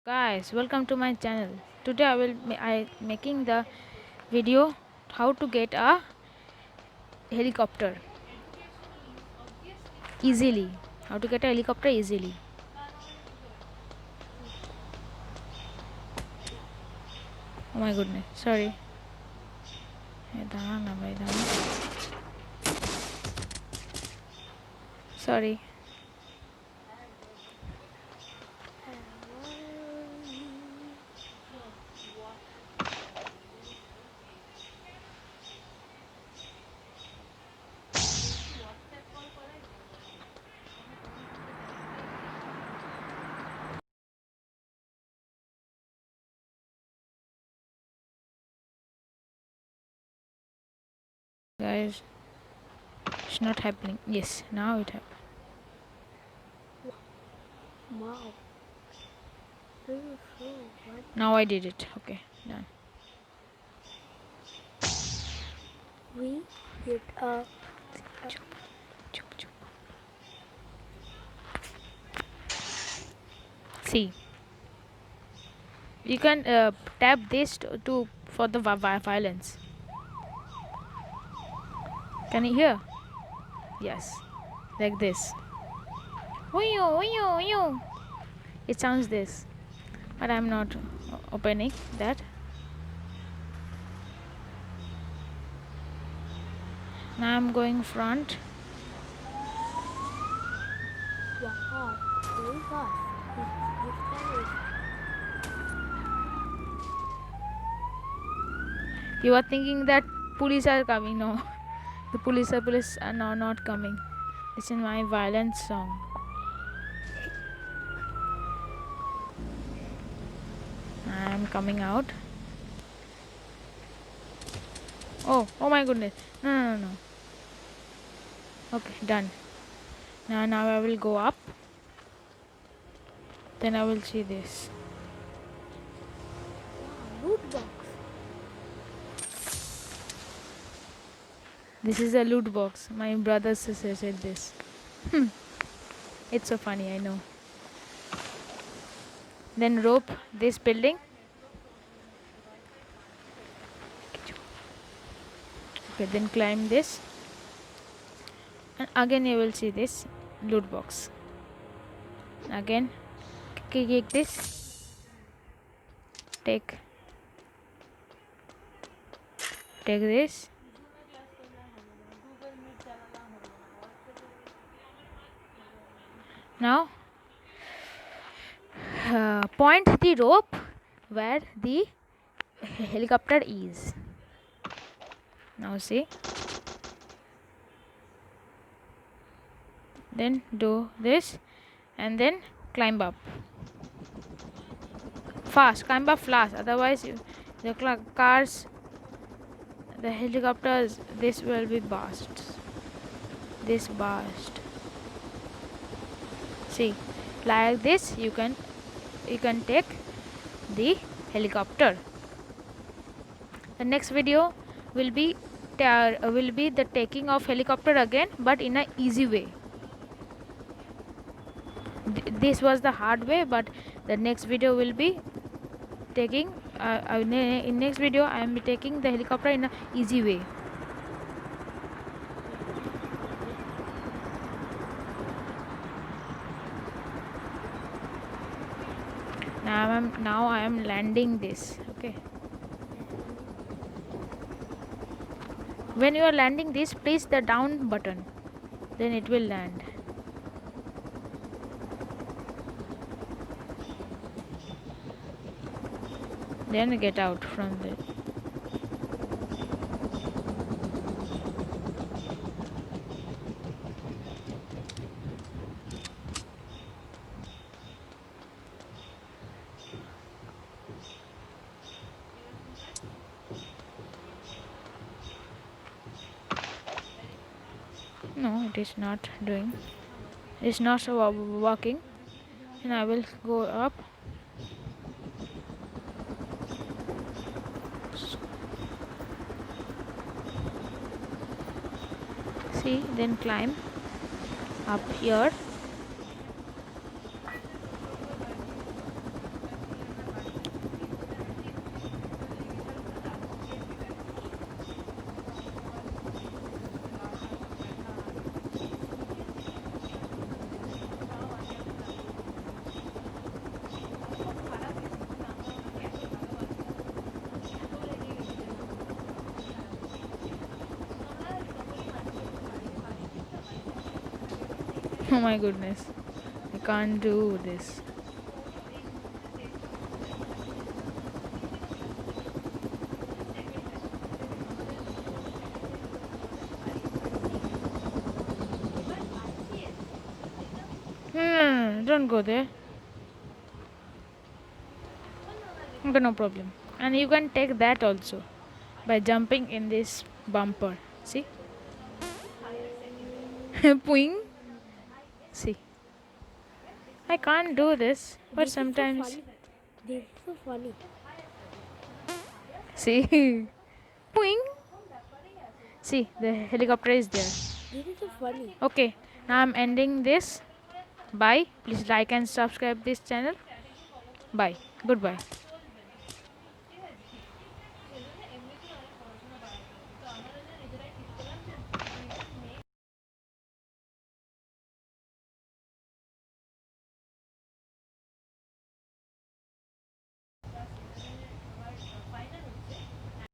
Guys, welcome to my channel. Today I making the video how to get a helicopter easily. How to get a helicopter easily. Oh my goodness, sorry. Sorry. Guys, it's not happening. Yes, now it happened. Wow. Beautiful. What? Now I did it. Okay, done. We hit a Chup, chup, chup. See, you can tap this to for the violence. Can you hear? Yes, like this. Oyo, oyo, oyo. It sounds this, but I'm not opening that. Now I'm going front. wow. Very fast. This car is You are thinking that police are coming. No, the police are not coming. It's in my violent song. I'm coming out. Oh my goodness. No, no, no, no. Okay, done. Now I will go up. Then I will see this. loot box. This is a loot box. My brother said this. It's so funny, I know. Then rope this building. Okay, then climb this. And again you will see this loot box. Again, kick this. Take this. Now point the rope where the helicopter is. Now see. Then do this and then climb up. Fast, climb up fast. Otherwise, the cars, the helicopters, this will be burst. This burst. See, like this, you can take the helicopter. The next video will be the taking of helicopter again, but in a easy way. This was the hard way, but the next video will be taking in next video I am taking the helicopter in a easy way. Now I am landing this. Okay, when you are landing this, press the down button, then it will land. Then get out from there. No, it is not doing. It's not working. And I will go up. See, then climb up here. Oh my goodness. I can't do this. No, don't go there. Okay, no problem. And you can take that also by jumping in this bumper. See? Puing. See? I can't do this, but This is so sometimes. funny. This is so funny. See? Puing. See, the helicopter is there. This is so funny. Okay, now I'm ending this. Bye. Please like and subscribe this channel. Bye. Goodbye.